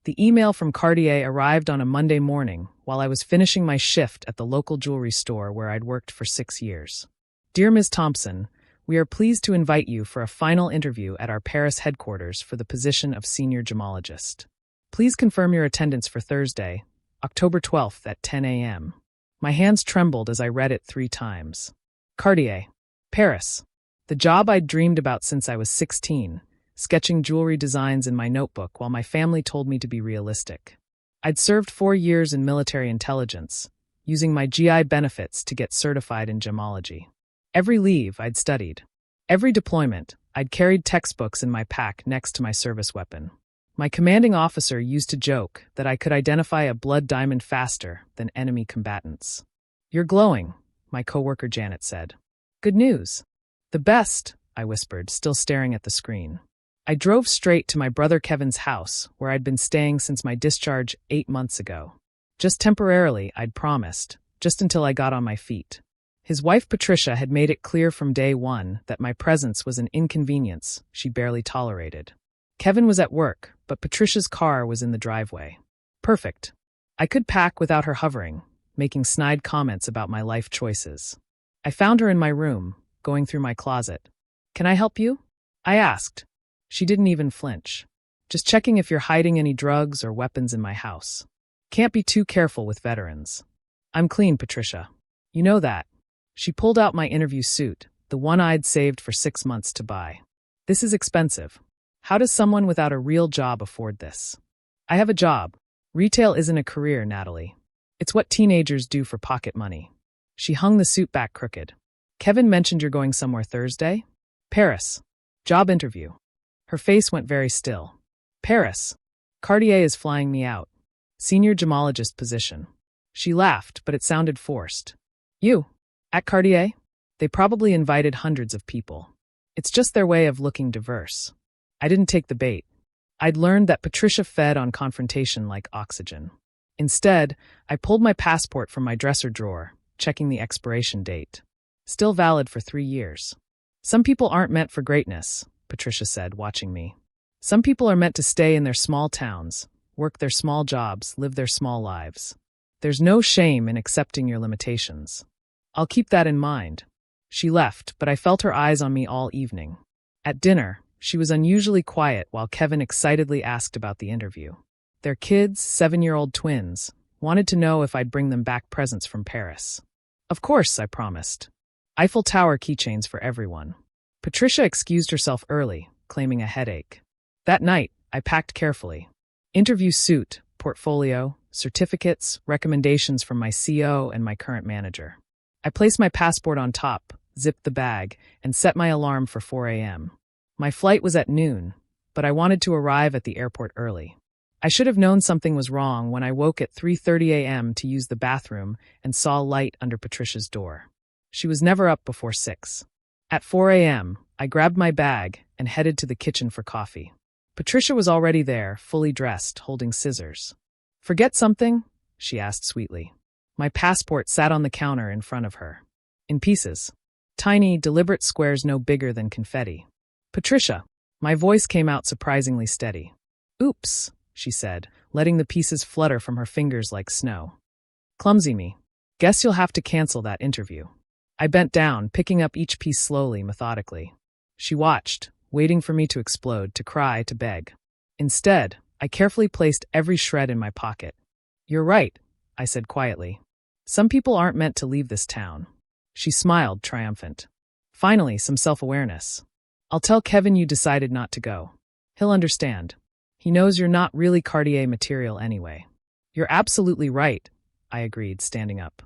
The email from Cartier arrived on a Monday morning while I was finishing my shift at the local jewelry store where I'd worked for 6 years. Dear Ms. Thompson, we are pleased to invite you for a final interview at our Paris headquarters for the position of senior gemologist. Please confirm your attendance for Thursday, October 12th at 10 a.m. My hands trembled as I read it 3 times. Cartier, Paris. The job I'd dreamed about since I was 16, sketching jewelry designs in my notebook while my family told me to be realistic. I'd served 4 years in military intelligence, using my GI benefits to get certified in gemology. Every leave, I'd studied. Every deployment, I'd carried textbooks in my pack next to my service weapon. My commanding officer used to joke that I could identify a blood diamond faster than enemy combatants. You're glowing, my coworker Janet said. Good news. The best, I whispered, still staring at the screen. I drove straight to my brother Kevin's house, where I'd been staying since my discharge 8 months ago. Just temporarily, I'd promised, just until I got on my feet. His wife Patricia had made it clear from day one that my presence was an inconvenience she barely tolerated. Kevin was at work, but Patricia's car was in the driveway. Perfect. I could pack without her hovering, making snide comments about my life choices. I found her in my room, going through my closet. Can I help you? I asked. She didn't even flinch. Just checking if you're hiding any drugs or weapons in my house. Can't be too careful with veterans. I'm clean, Patricia. You know that. She pulled out my interview suit, the one I'd saved for 6 months to buy. This is expensive. How does someone without a real job afford this? I have a job. Retail isn't a career, Natalie. It's what teenagers do for pocket money. She hung the suit back crooked. Kevin mentioned you're going somewhere Thursday? Paris. Job interview. Her face went very still. Paris. Cartier is flying me out. Senior gemologist position. She laughed, but it sounded forced. You? At Cartier? They probably invited hundreds of people. It's just their way of looking diverse. I didn't take the bait. I'd learned that Patricia fed on confrontation like oxygen. Instead, I pulled my passport from my dresser drawer, checking the expiration date. Still valid for 3 years. Some people aren't meant for greatness, Patricia said, watching me. Some people are meant to stay in their small towns, work their small jobs, live their small lives. There's no shame in accepting your limitations. I'll keep that in mind. She left, but I felt her eyes on me all evening. At dinner, she was unusually quiet while Kevin excitedly asked about the interview. Their kids, 7-year-old twins, wanted to know if I'd bring them back presents from Paris. Of course, I promised. Eiffel Tower keychains for everyone. Patricia excused herself early, claiming a headache. That night, I packed carefully. Interview suit, portfolio, certificates, recommendations from my CO and my current manager. I placed my passport on top, zipped the bag, and set my alarm for 4 a.m. My flight was at noon, but I wanted to arrive at the airport early. I should have known something was wrong when I woke at 3:30 a.m. to use the bathroom and saw light under Patricia's door. She was never up before 6. At 4 a.m., I grabbed my bag and headed to the kitchen for coffee. Patricia was already there, fully dressed, holding scissors. Forget something? She asked sweetly. My passport sat on the counter in front of her. In pieces. Tiny, deliberate squares no bigger than confetti. Patricia. My voice came out surprisingly steady. Oops, she said, letting the pieces flutter from her fingers like snow. Clumsy me. Guess you'll have to cancel that interview. I bent down, picking up each piece slowly, methodically. She watched, waiting for me to explode, to cry, to beg. Instead, I carefully placed every shred in my pocket. You're right, I said quietly. Some people aren't meant to leave this town. She smiled, triumphant. Finally, some self-awareness. I'll tell Kevin you decided not to go. He'll understand. He knows you're not really Cartier material anyway. You're absolutely right, I agreed, standing up.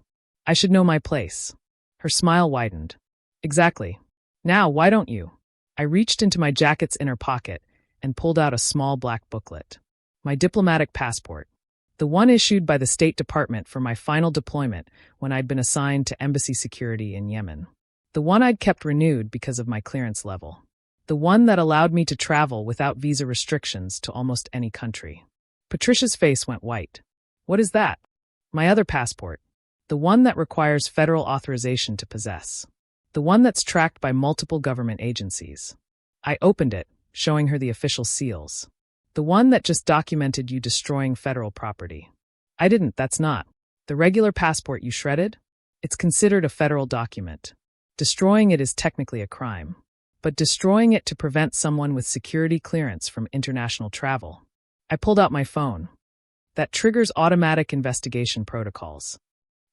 I should know my place. Her smile widened. Exactly. Now, why don't you? I reached into my jacket's inner pocket and pulled out a small black booklet. My diplomatic passport. The one issued by the State Department for my final deployment when I'd been assigned to embassy security in Yemen. The one I'd kept renewed because of my clearance level. The one that allowed me to travel without visa restrictions to almost any country. Patricia's face went white. What is that? My other passport. The one that requires federal authorization to possess. The one that's tracked by multiple government agencies. I opened it, showing her the official seals. The one that just documented you destroying federal property. I didn't, that's not. The regular passport you shredded? It's considered a federal document. Destroying it is technically a crime. But destroying it to prevent someone with security clearance from international travel. I pulled out my phone. That triggers automatic investigation protocols.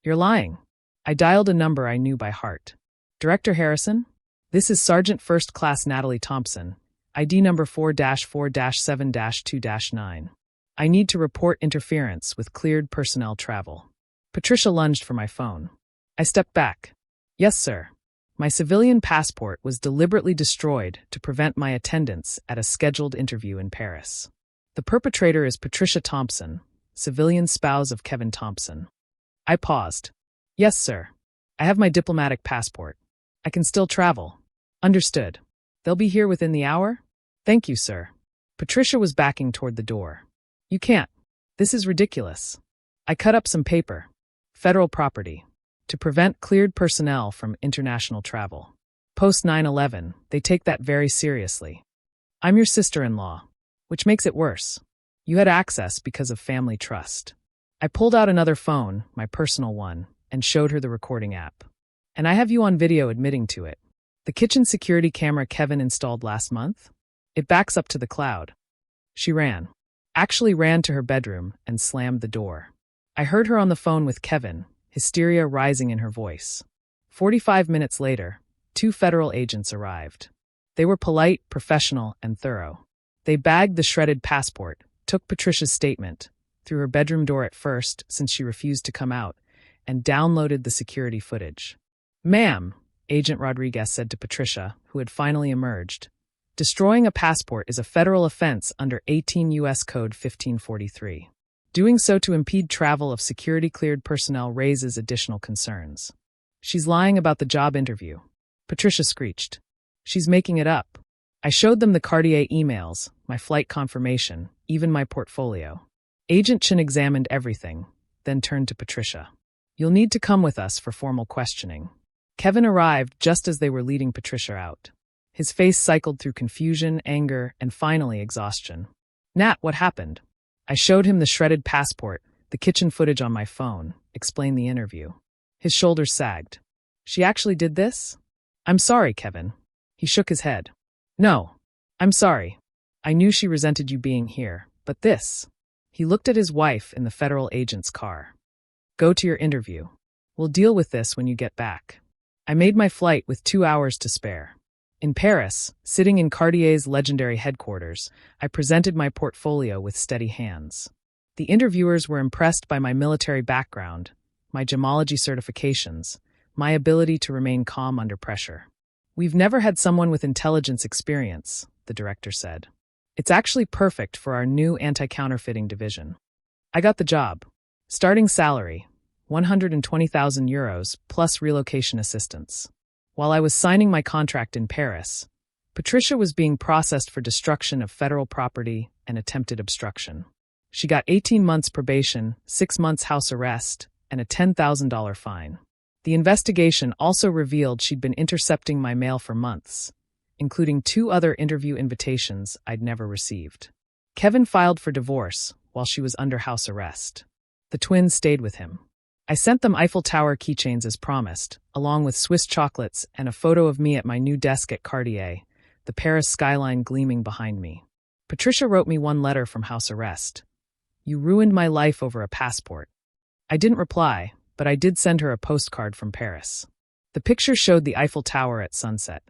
You're lying. I dialed a number I knew by heart. Director Harrison? This is Sergeant First Class Natalie Thompson, ID number 4-7-2-9. I need to report interference with cleared personnel travel. Patricia lunged for my phone. I stepped back. Yes, sir. My civilian passport was deliberately destroyed to prevent my attendance at a scheduled interview in Paris. The perpetrator is Patricia Thompson, civilian spouse of Kevin Thompson. I paused. Yes, sir. I have my diplomatic passport. I can still travel. Understood. They'll be here within the hour? Thank you, sir. Patricia was backing toward the door. You can't. This is ridiculous. I cut up some paper. Federal property. To prevent cleared personnel from international travel. Post 9/11, they take that very seriously. I'm your sister-in-law, which makes it worse. You had access because of family trust. I pulled out another phone, my personal one, and showed her the recording app. And I have you on video admitting to it. The kitchen security camera Kevin installed last month? It backs up to the cloud. She ran. Actually ran to her bedroom and slammed the door. I heard her on the phone with Kevin, hysteria rising in her voice. 45 minutes later, 2 federal agents arrived. They were polite, professional, and thorough. They bagged the shredded passport, took Patricia's statement, through her bedroom door at first since she refused to come out, and downloaded the security footage. Ma'am, Agent Rodriguez said to Patricia, who had finally emerged, destroying a passport is a federal offense under 18 U.S. Code 1543. Doing so to impede travel of security-cleared personnel raises additional concerns. She's lying about the job interview. Patricia screeched. She's making it up. I showed them the Cartier emails, my flight confirmation, even my portfolio. Agent Chin examined everything, then turned to Patricia. You'll need to come with us for formal questioning. Kevin arrived just as they were leading Patricia out. His face cycled through confusion, anger, and finally exhaustion. Nat, what happened? I showed him the shredded passport, the kitchen footage on my phone, explained the interview. His shoulders sagged. She actually did this? I'm sorry, Kevin. He shook his head. No. I'm sorry. I knew she resented you being here, but this. He looked at his wife in the federal agent's car. Go to your interview. We'll deal with this when you get back. I made my flight with 2 hours to spare. In Paris, sitting in Cartier's legendary headquarters, I presented my portfolio with steady hands. The interviewers were impressed by my military background, my gemology certifications, my ability to remain calm under pressure. We've never had someone with intelligence experience, the director said. It's actually perfect for our new anti-counterfeiting division. I got the job. Starting salary, 120,000 euros plus relocation assistance. While I was signing my contract in Paris, Patricia was being processed for destruction of federal property and attempted obstruction. She got 18 months probation, 6 months house arrest, and a $10,000 fine. The investigation also revealed she'd been intercepting my mail for months, including 2 other interview invitations I'd never received. Kevin filed for divorce while she was under house arrest. The twins stayed with him. I sent them Eiffel Tower keychains as promised, along with Swiss chocolates and a photo of me at my new desk at Cartier, the Paris skyline gleaming behind me. Patricia wrote me one letter from house arrest. You ruined my life over a passport. I didn't reply, but I did send her a postcard from Paris. The picture showed the Eiffel Tower at sunset.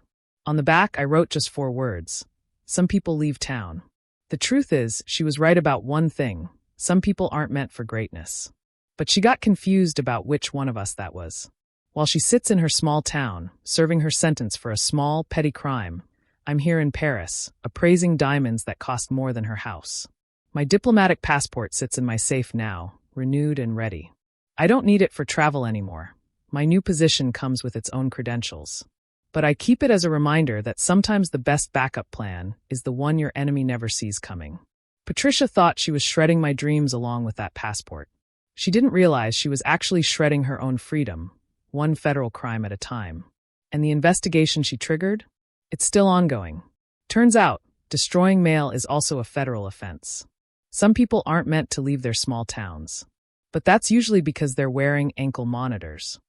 On the back, I wrote just 4 words. Some people leave town. The truth is, she was right about one thing. Some people aren't meant for greatness. But she got confused about which one of us that was. While she sits in her small town, serving her sentence for a small, petty crime, I'm here in Paris, appraising diamonds that cost more than her house. My diplomatic passport sits in my safe now, renewed and ready. I don't need it for travel anymore. My new position comes with its own credentials. But I keep it as a reminder that sometimes the best backup plan is the one your enemy never sees coming. Patricia thought she was shredding my dreams along with that passport. She didn't realize she was actually shredding her own freedom, one federal crime at a time. And the investigation she triggered? It's still ongoing. Turns out, Destroying mail is also a federal offense. Some people aren't meant to leave their small towns. But that's usually because they're wearing ankle monitors.